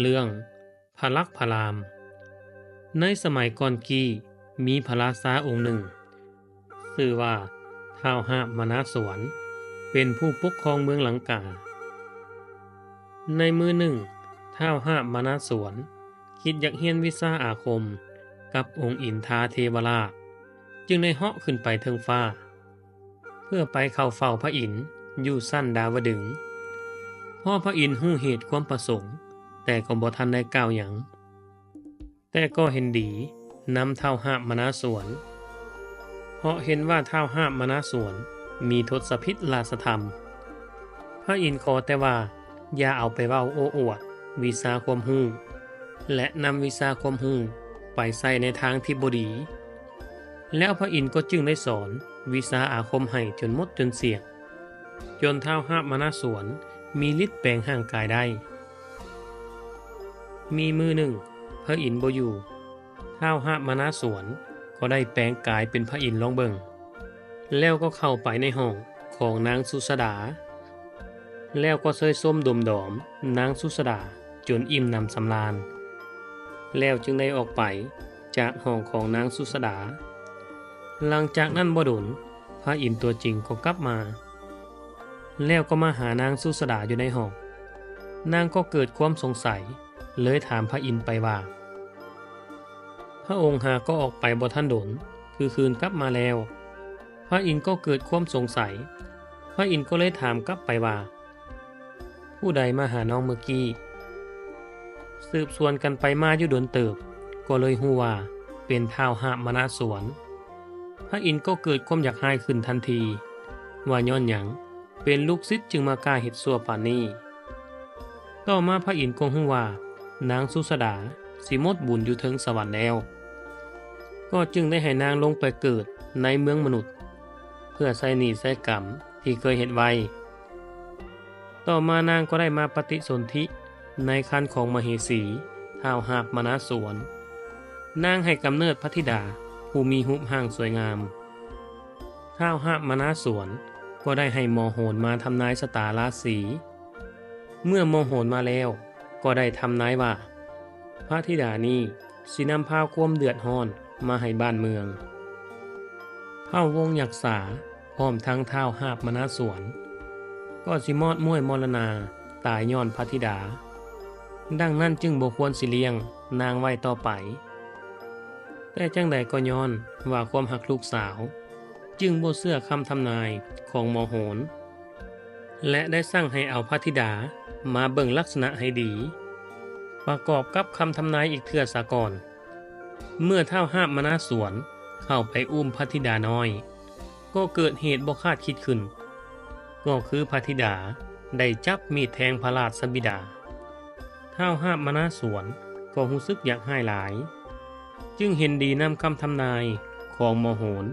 เรื่องพระลักษมณ์พระราม ในสมัยก่อนกี้มีพระราชาองค์หนึ่งชื่อว่าท้าวหามานาสวน เป็นผู้ปกครองเมืองลังกา ในมือหนึ่งท้าวหามานาสวนคิดอยากเรียนวิชาอาคมกับองค์อินทราเทวราช จึงได้เหาะขึ้นไปเทิงฟ้า เพื่อไปเข้าเฝ้าพระอินทร์อยู่สั้นดาวดึงส์พ่อพระอินทร์รู้เหตุความประสงค์ แต่ก็บ่ทันได้กล่าวหยัง แต่ก็เห็นดีนำท้าวหามานาสวน เพราะเห็นว่าท้าวหามานาสวนมีทศพิธราชธรรม พระอินทร์ขอแต่ว่าอย่าเอาไปเว้าโอ้อวดวิชาความรู้ และนำวิชาความรู้ไปใส่ในทางที่บ่ดี แล้วพระอินทร์ก็จึงได้สอนวิชาอาคมให้จนหมดจนเสียจนท้าวหามานาสวนมีฤทธิ์แปลงร่างกายได้ มีมือหนึ่งพระอินทร์บ่อยู่ท้าวหามานาสวนก็ได้แปลงกายเป็นพระอินทร์ลองเบิ่งแล้วก็เข้าไปในห้องของนางสุสดา แล้วก็เซยส้มดมดอมนางสุสดาจนอิ่มนำสำราญ แล้วจึงได้ออกไปจากห้องของนางสุสดา หลังจากนั้นบ่ดนพระอินทร์ตัวจริงก็กลับมา แล้วก็มาหานางสุสดาอยู่ในห้องนางก็เกิดความสงสัยเลยถามพระอินทร์ไปว่าพระองค์หาก็ออกไปบ่ทันดนคือคืนกลับมาแล้ว พระอินทร์ก็เกิดความสงสัย พระอินทร์ก็เลยถามกลับไปว่าผู้ใดมาหาน้องเมื่อกี้สืบสวนกันไปมาอยู่ดนเติบก็เลยฮู้ว่าเป็นท้าวหามานาสวน พระอินทร์ก็เกิดความอยากหายขึ้นทันทีว่าย้อนหยังเป็นลูกศิษย์จึงมากล้าเฮ็ดชั่วปานนี้ต่อมาพระอินทร์ก็ฮู้ว่านางสุสดาสิหมดบุญอยู่ถึงสวรรค์แล้วก็จึงได้ให้นางลงไปเกิดในเมืองมนุษย์เพื่อใช้หนี้ใช้กรรมที่เคยเฮ็ดไว้ต่อมานางก็ได้มาปฏิสนธิในครรภ์ของมเหสีท้าวหามานาสวนนางให้กำเนิดพระธิดาผู้มีรูปร่างสวยงามท้าวหามานาสวนก็ได้ให้หมอโหรมาทำนายชะตาราศีเมื่อหมอโหรมาแล้วก็ได้ทำนายว่าพระธิดานี้สินำพาความเดือดร้อนมาให้บ้านเมืองเผ่าวงศ์ยักษาพร้อมทั้งท้าวหามานาสวนก็สิมอดม้วยมรณาตายย้อนพระธิดาดังนั้นจึงบ่ควรสิเลี้ยงนางไว้ต่อไปแต่จังใดก็ย้อนว่าความหักลูกสาวจึงบ่เชื่อคำทำนายของหมอโหรและได้สั่งให้เอาพระธิดามาเบิ่งลักษณะให้ดีประกอบกับคำทำนายอีกเทื่อซะก่อนเมื่อท้าวหามานาสวนเข้าไปอุ้มพระธิดาน้อยก็เกิดเหตุบ่คาดคิดขึ้นก็คือพระธิดาได้จับมีดแทงพระราชบิดาท้าวหามานาสวนก็รู้สึกอยากหายหลายจึงเห็นดีนำคำทำนายของหมอโหร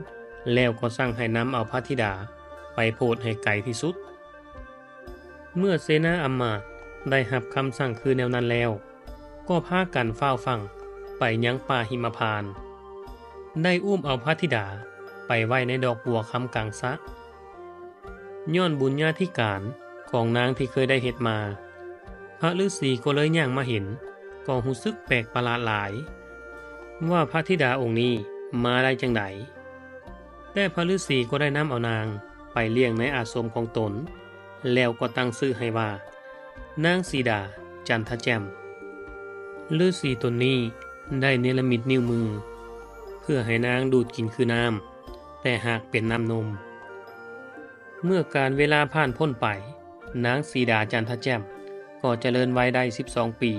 แล้วก็สั่งให้นำเอาพระธิดาไปโพดให้ไกลที่สุดเมื่อเสนาอำมาตย์ได้รับคำสั่งคือแนวนั้นแล้วก็พากันเฝ้าฟังไปยังป่าหิมพานต์ได้อุ้มเอาพระธิดาไปไว้ในดอกบัวคำกลางสระย้อนบุญญาธิการของนางที่เคยได้เฮ็ดมาพระฤาษีก็เลยย่างมาเห็นก็รู้สึกแปลกประหลาดหลายว่าพระธิดาองค์นี้มาได้จังไดแต่พระฤาษีก็ได้นำเอานางไปเลี้ยงในอาสมของตนแล้วก็ตั้งชื่อให้ว่านางสีดาจันทแจ่มฤาษีตนนี้ได้เนรมิตนิ้วมือเพื่อให้นางดูดกินคือน้ำแต่หากเป็นน้ำนมเมื่อการเวลาผ่านพ้นไปนางสีดาจันทแจ่มก็เจริญวัยได้12 ปี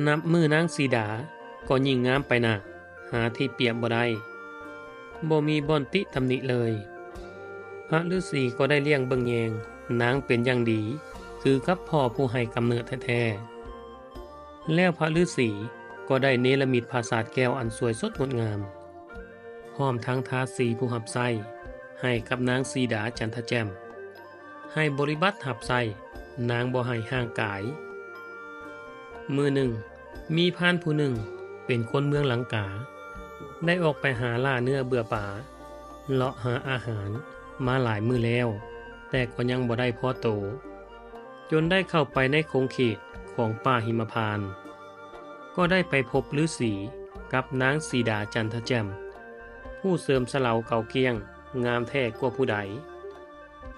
นับมือนางสีดาก็ยิ่งงามไปนะหาที่เปรียบบ่ได้บ่มีบ่อนติตำหนิเลยพระฤาษีก็ได้เลี้ยงเบิ่งแยงนางเป็นอย่างดีคือกับพ่อผู้ให้กำเนิดแท้ๆแล้วพระฤาษีก็ได้เนรมิตปราสาทแก้วอันสวยสดงดงามพร้อมทั้งทาสีผู้หับไส้ให้กับนางสีดาจันทแจ่มให้บริบัติหับไส้นางบ่ให้ห่างกายมือหนึ่งมีพรานผู้หนึ่งเป็นคนเมืองลังกาได้ออกไปหาล่าเนื้อเบื่อป่าเลาะหาอาหารมาหลายมื้อแล้วแต่ก็ยังบ่ได้พอโตจนได้เข้าไปในคงเขตข ของป่าหิมพานต์ก็ได้ไปพบฤาษีกับนางสีดาจันทแจ่มผู้เสริมสะเหลาเก่าเกียงงามแท้กว่าผู้ใด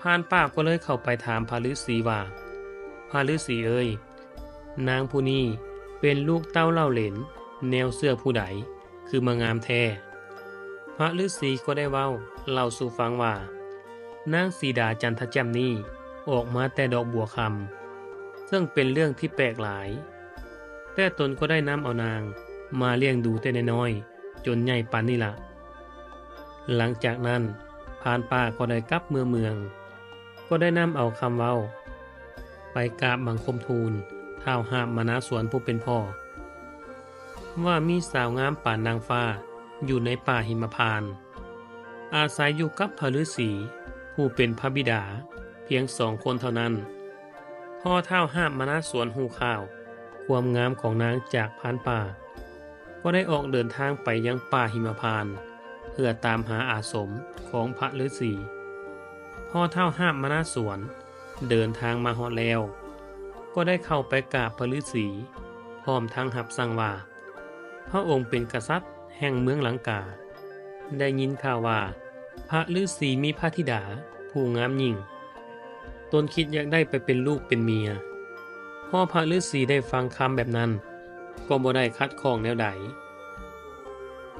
พรานป่าก็เลยเข้าไปถามพระฤาษีว่าพระฤาษีเอ่ยนางผู้นี้เป็นลูกเต้าเล่าเหลนแนวเสื้อผู้ใดคือมางามแท้พระฤาษีก็ได้เล่าสู่ฟังว่านางสีดาจันทแจ่มนี้ออกมาแต่ดอกบัวคำซึ่งเป็นเรื่องที่แปลกหลายแต่ตนก็ได้นำเอานางมาเลี้ยงดูแต่น้อยๆจนใหญ่ปานนี้ละหลังจากนั้นพรานป่าก็ได้กลับเมืองก็ได้นำเอาคำเว้าไปกราบบังคมทูลท้าวหาบมนาสวนผู้เป็นพ่อว่ามีสาวงามป่านนางฟ้าอยู่ในป่าหิมพานต์อาศัยอยู่กับพระฤาษีผู้เป็นพระบิดาเพียง2 คนเท่านั้นพ่อท้าวหาบมนาสวนหูข่าวความงามของนางจากพรานป่าก็ได้ออกเดินทางไปยังป่าหิมพานต์เพื่อตามหาอาสมของพระฤาษีพ่อท้าวหาบมนาสวนเดินทางมาฮอดแล้วก็ได้เข้าไปกราบพระฤาษีพร้อมทั้งรับสั่งว่าพระองค์เป็นกษัตริย์แห่งเมืองลังกาได้ยินข่าวว่าพระฤาษีมีพระธิดาผู้งามยิ่งตนคิดอยากได้ไปเป็นลูกเป็นเมียพอพระฤาษีได้ฟังคำแบบนั้นก็บ่ได้คัดข้องแนวใด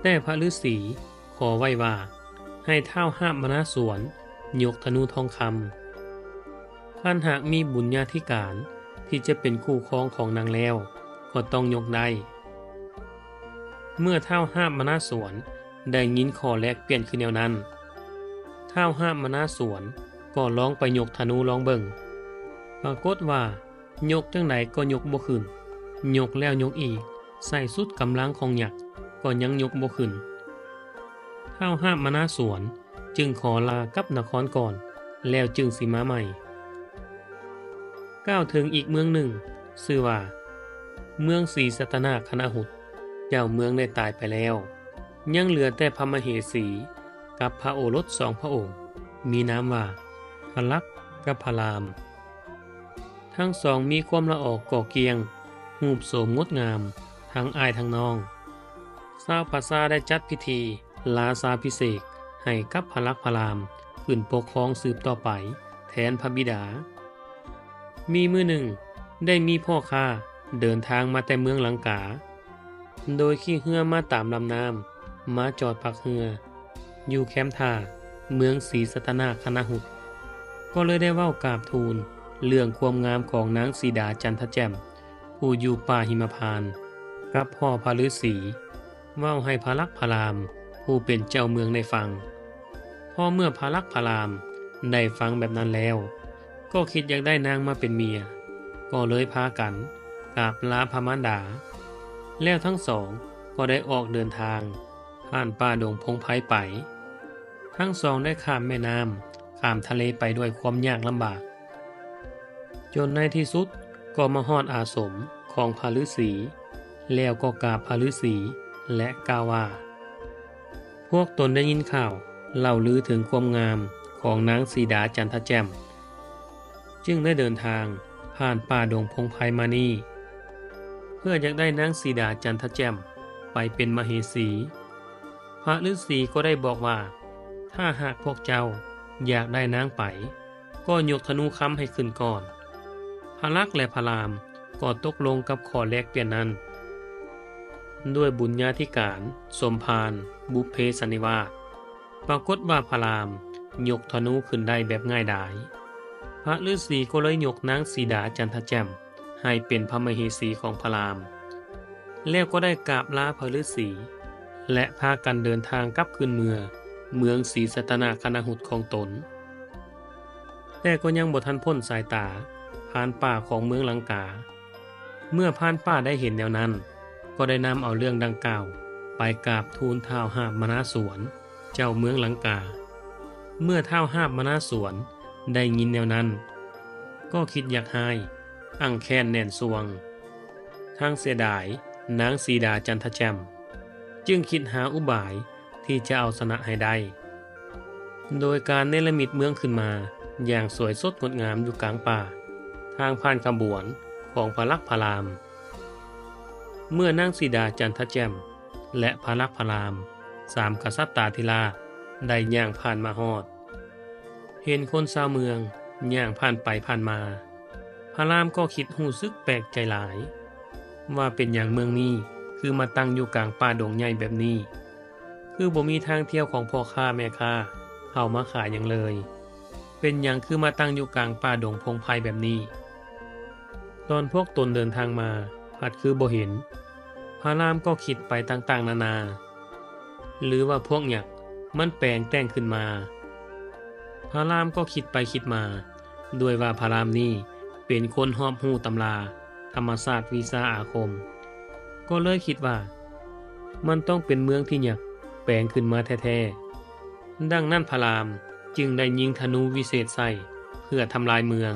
แต่พระฤาษีขอไว้ว่าให้ท้าวหาบมนาสวนยกธนูทองคำท่านหากมีบุญญาธิการที่จะเป็นคู่ครองของนางแล้วก็ต้องยกได้เมื่อท้าวหาบมนาสวนได้ยินข้อแลกเปลี่ยนคือแนวนั้นท้าวหาบมนาสวนก็ลองไปยกธนูลองเบิ่งปรากฏว่ายกจังไดก็ยกบ่ขึ้นยกแล้วยกอีกใส่สุดกำลังของยักษ์ก็ยังยกบ่ขึ้นท้าวหาบมนาสวนจึงขอลากับนครก่อนแล้วจึงสิมาใหม่ก้าวถึงอีกเมืองหนึ่งชื่อว่าเมืองศรีสัตนาคณหุตเจ้าเมืองได้ตายไปแล้วยังเหลือแต่พระมเหสีกับพระโอรส2 พระองค์มีนามว่าพระลักษณ์กับพระรามทั้งสองมีความละออกก่อเกียงรูปโสมงดงามทั้งอ้ายทั้งน้องชาวปราสาทได้จัดพิธีลาสาภิเษกให้กับพระลักษณ์พระรามขึ้นปกครองสืบต่อไปแทนพระบิดามีมื้อหนึ่งได้มีพ่อค้าเดินทางมาแต่เมืองลังกาโดยขี่เรือมาตามลำน้ำมาจอดพักเรืออยู่แคมป์ท่าเมืองศรีสัตนาคณหุตก็เลยได้เว้ากราบทูลเรื่องความงามของนางสีดาจันทแจ่มผู้อยู่ป่าหิมพานต์กับพ่อพระฤาษีเว้าให้พระลักษณ์พระรามผู้เป็นเจ้าเมืองได้ฟังพอเมื่อพระลักษณ์พระรามได้ฟังแบบนั้นแล้วก็คิดอยากได้นางมาเป็นเมียก็เลยพากันกราบลาพระมารดาแล้วทั้งสองก็ได้ออกเดินทางผ่านป่าดงพงไพรไปทั้งสองได้ข้ามแม่น้ำข้ามทะเลไปด้วยความยากลำบากจนในที่สุดก็มาฮอดอาสมของพระฤาษีแล้วก็กราบพระฤาษีและกล่าวว่าพวกตนได้ยินข่าวเล่าลือถึงความงามของนางสีดาจันทแจ่มจึงได้เดินทางผ่านป่าดงพงไพรมานี่เพื่ออยากได้นางสีดาจันทแจ่มไปเป็นมเหสีพระฤาษีก็ได้บอกว่าถ้าหากพวกเจ้าอยากได้นางไปก็ยกธนูค้ำให้ขึ้นก่อนพระลักษณ์และพระรามก็ตกลงกับข้อแลกเปลี่ยนนั้นด้วยบุญญาธิการสมภารบุพเพสันนิวาสปรากฏว่าพระรามยกธนูขึ้นได้แบบง่ายดายพระฤาษีก็เลยยกนางสีดาจันทแจ่มให้เป็นพระมเหสีของพระรามแล้วก็ได้กราบลาพระฤาษีและพากันเดินทางกลับคืนเมืองศรีสัตนาคณหุตของตนแต่ก็ยังบ่ทันพ้นสายตาผ่านป่าของเมืองลังกาเมื่อผ่านป่าได้เห็นแนวนั้นก็ได้นำเอาเรื่องดังกล่าวไปกราบทูลท้าวหาบมนาสวนเจ้าเมืองลังกาเมื่อท้าวหาบมนาสวนได้ยินแนวนั้นก็คิดอยากให้อั้งแค้นแน่นสวงทั้งเสียดายนางสีดาจันทแจ่มจึงคิดหาอุบายที่จะเอาชนะให้ได้โดยการเนรมิตเมืองขึ้นมาอย่างสวยสดงดงามอยู่กลางป่าทางผ่านขบวนข ของพระลักษมณ์พระรามเมื่อนางสีดาจันทแจ่มและพระลักษมณ์พระรามสามกษัตริย์ตาธิราชได้ย่างผ่านมาฮอดเห็นคนชาวเมืองย่างผ่านไปผ่านมาพระรามก็คิดรู้สึกแปลกใจหลายว่าเป็นอย่างเมืองนี้คือมาตั้งอยู่กลางป่าดงใหญ่แบบนี้คือบ่มีทางเที่ยวของพ่อค้าแม่ค้าเข้ามาขายอย่างเลยเป็นอย่างคือมาตั้งอยู่กลางป่าดงพงไพรแบบนี้ตอนพวกตนเดินทางมาผัดคือบ่เห็นพระรามก็คิดไปต่างๆนานาหรือว่าพวกหยักมันแปลงแต่งขึ้นมาพระรามก็คิดไปคิดมาด้วยว่าพระรามนี่เป็นคนหอบหู้ตำราธรรมศาสตร์วิชาอาคมก็เลยคิดว่ามันต้องเป็นเมืองที่หยักแปลงขึ้นมาแท้ๆดังนั้นพระรามจึงได้ยิงธนูวิเศษใส่เพื่อทำลายเมือง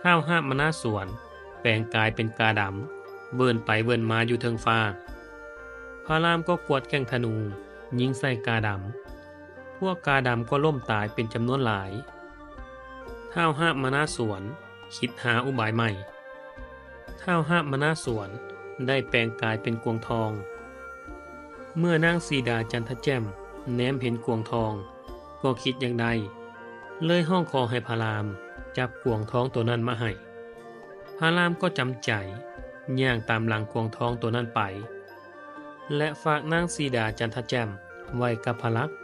ท้าวหมนาสวนแปลงกายเป็นกาดำเวินไปเวินมาอยู่เทิงฟ้าพระรามก็กวดแก่งธนูยิงใส่กาดำพวกกาดำก็ล่มตายเป็นจำนวนหลายท้าวหมนาสวนคิดหาอุบายใหม่ท้าวหมนาสวนได้แปลงกายเป็นกวงทองเมื่อนางสีดาจันทแจ่มแนมเห็นกวงทองก็คิดอย่างใดเลยห้องขอให้พระรามจับกวงทองตัวนั้นมาให้พระรามก็จำใจย่างตามหลังกวงทองตัวนั้นไปและฝากนางสีดาจันทแจ่มไว้กับพระลักษมณ์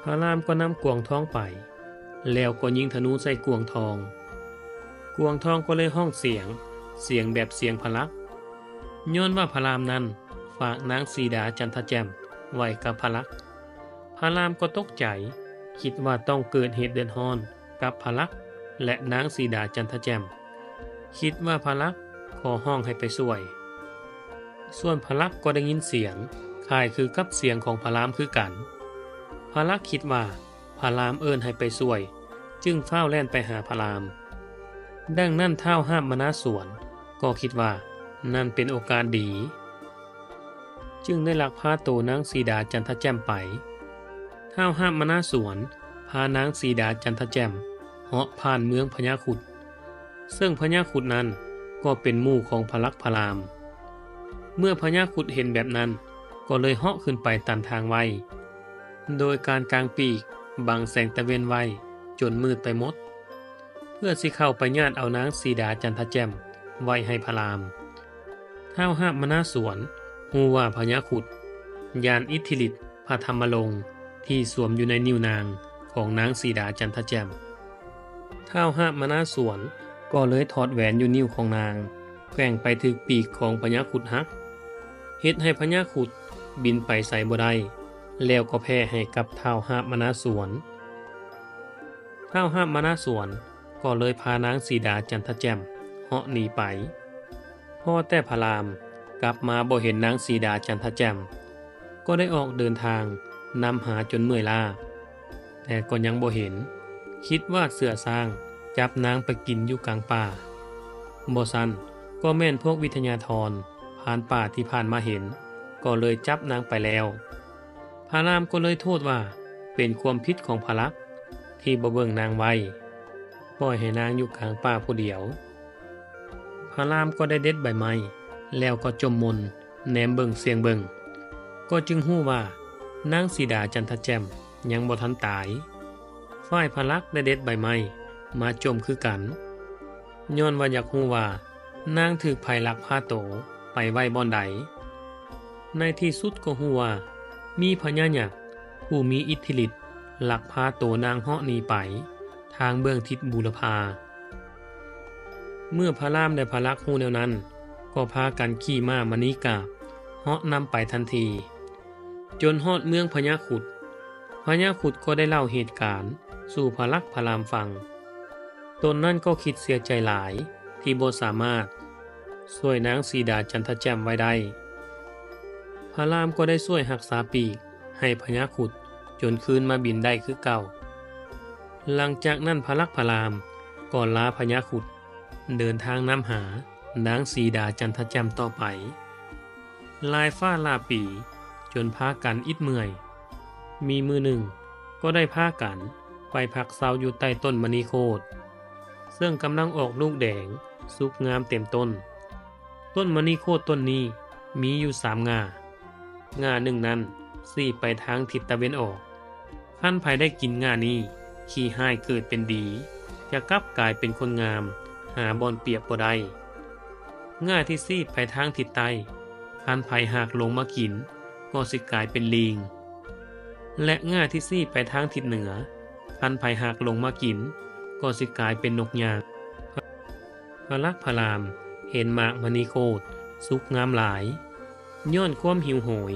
พระรามก็นำกวงทองไปแล้วก็ยิงธนูใส่กวงทองก็เลยห้องเสียงแบบเสียงพระลักษมณ์ย้อนว่าพระรามนั้นฝากนางสีดาจันทแจ่มไว้กับพระลักษมณ์พระรามก็ตกใจคิดว่าต้องเกิดเหตุเดือดร้อนกับพระลักษมณ์และนางสีดาจันทแจ่มคิดว่าพระลักษมณ์ขอห้องให้ไปช่วยส่วนพระลักษมณ์ก็ได้ยินเสียงคล้ายคือกับเสียงของพระรามคือกันพระลักษมณ์คิดว่าพระรามเอิ้นให้ไปช่วยจึงเฝ้าแล่นไปหาพระรามดังนั้นท้าวหมนาสวนก็คิดว่านั่นเป็นโอกาสดีจึงได้ลักพาตัวนางสีดาจันทแจ่มไปท้าวหมนาสวนพานางสีดาจันทแจ่มเหาะผ่านเมืองพญาครุฑซึ่งพญาครุฑนั้นก็เป็นหมู่ของพระลักษมณ์พระรามเมื่อพญาครุฑเห็นแบบนั้นก็เลยเหาะขึ้นไปตันทางไว้โดยการกางปีกบังแสงตะเวนไว้จนมืดไปหมดเพื่อสิเข้าไปญาติเอานางสีดาจันทแจ่มไว้ให้พระรามท้าวหมนาสวนฮู้ว่าพญาครุฑญาณอิทธิฤทธิ์พระธรรมลงค์ที่สวมอยู่ในนิ้วนางของนางสีดาจันทแจ่มท้าวหมนาสวนก็เลยถอดแหวนอยู่นิ้วของนางแกว่งไปถึงปีกของพญาครุฑหักเฮ็ดให้พญาครุฑบินไปไสบ่ได้แล้วก็แพ้ให้กับท้าวหมนาสวนท้าวหมนาสวนก็เลยพานางสีดาจันทแจ่มเหาะหนีไปพอแต่พระรามกลับมาบ่เห็นนางสีดาจันทแจ่มก็ได้ออกเดินทางนำหาจนเมื่อยล้าแต่ก็ยังบ่เห็นคิดว่าเสือสร้างจับนางไปกินอยู่กลางป่าบ่ซั้นก็แม่นพวกวิทยาธรผ่านป่าที่ผ่านมาเห็นก็เลยจับนางไปแล้วพระรามก็เลยโทษว่าเป็นความผิดของพระลักษมณ์ที่บ่เบิ่งนางไว้ปล่อยให้นางอยู่กลางป่าผู้เดียวพระรามก็ได้เด็ดใบไม้แล้วก็จมมนแนมเบิ่งเสียงเบิ่งก็จึงฮู้ว่านางสีดาจันทแจ่มยังบ่ทันตายฝ่ายพระลักษมณ์ได้เด็ดใบไม้มาจมคือกันย้อนว่าอยากฮู้ว่านางถูกไผลักพาโตไปไว้บ่อนใดในที่สุดก็ฮู้ว่ามีพญายักษ์ผู้มีอิทธิฤทธิ์ลักพาโตนางเหาะหนีไปทางเบื้องทิศบูรพาเมื่อพระรามและพระลักษมณ์ฮู้แนวนั้นก็พากันขี่ม้ามณีกาบเหาะนำไปทันทีจนฮอดเมืองพญาครุฑก็ได้เล่าเหตุการณ์สู่พระลักษมณ์พระรามฟังตนนั้นก็คิดเสียใจหลายที่บ่สามารถช่วยนางสีดาจันทแจ่มไว้ได้พระรามก็ได้ช่วยรักษาปีกให้พญาครุฑจนคืนมาบินได้คือเก่าหลังจากนั้นพระลักษมณ์พระรามก็ลาพญาครุฑเดินทางนำหานางสีดาจันทแจ่มต่อไปลายฟ้าลาปีจนพากันอิดเมื่อยมีมือหนึ่งก็ได้พากันไปพักเซาอยู่ใต้ต้นมณีโคตรซึ่งกำลังออกลูกแดง สุกงามเต็มต้น ต้นมณีโคตรต้นนี้มีอยู่3 ง่าหนึ่งนั้นสี่ไปทางทิศตะเวนออกขั้นภายได้กินง่านี้ขี้ห้ายเกิดเป็นดี จะกลับกลายเป็นคนงาม หาบอนเปรียบบ่ได้ง่าที่สี่ไปทางทิศใต้ขั้นภายหากลงมากินก็สิกลายเป็นลิง และง่าที่สี่ไปทางทิศเหนือขั้นภายหากลงมากินก็สิกลายเป็นนกยางพระลักษมณ์พระรามเห็นหมากมณีโคตรสุกงามหลายย้อนความหิวโหย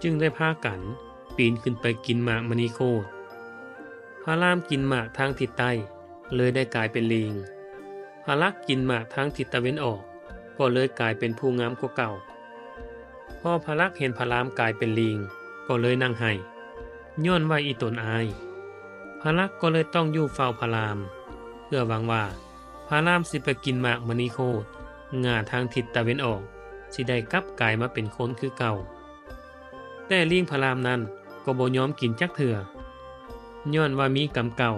จึงได้พากันปีนขึ้นไปกินหมากมณีโคตรพระรามกินหมากทางทิศใต้เลยได้กลายเป็นลิงพระลักษมณ์กินหมากทางทิศตะวันออกก็เลยกลายเป็นผู้งามกว่าเก่าพอพระลักษมณ์เห็นพระรามกลายเป็นลิงก็เลยนั่งไห้ย้อนว่าอีตนอายพระลักษมณ์ก็เลยต้องอยู่เฝ้าพระรามเพื่อหวังว่าพระรามสิไปกินหมากมณีโคตรง่าทางทิศตะวันออกสิได้กลับกลายมาเป็นคนคือเก่าแต่ลิงพระรามนั้นก็บ่ยอมกินจักเถื่อย้อนว่ามีกรรมเก่า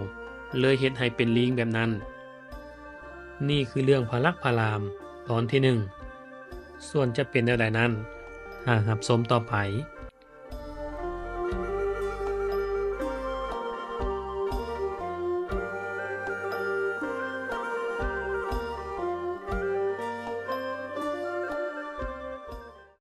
เลยเฮ็ดให้เป็นลิงแบบนั้นนี่คือเรื่องพระลักษมณ์พระรามตอนที่1ส่วนจะเป็นแนวใดนั้นถ้ารับชมต่อไป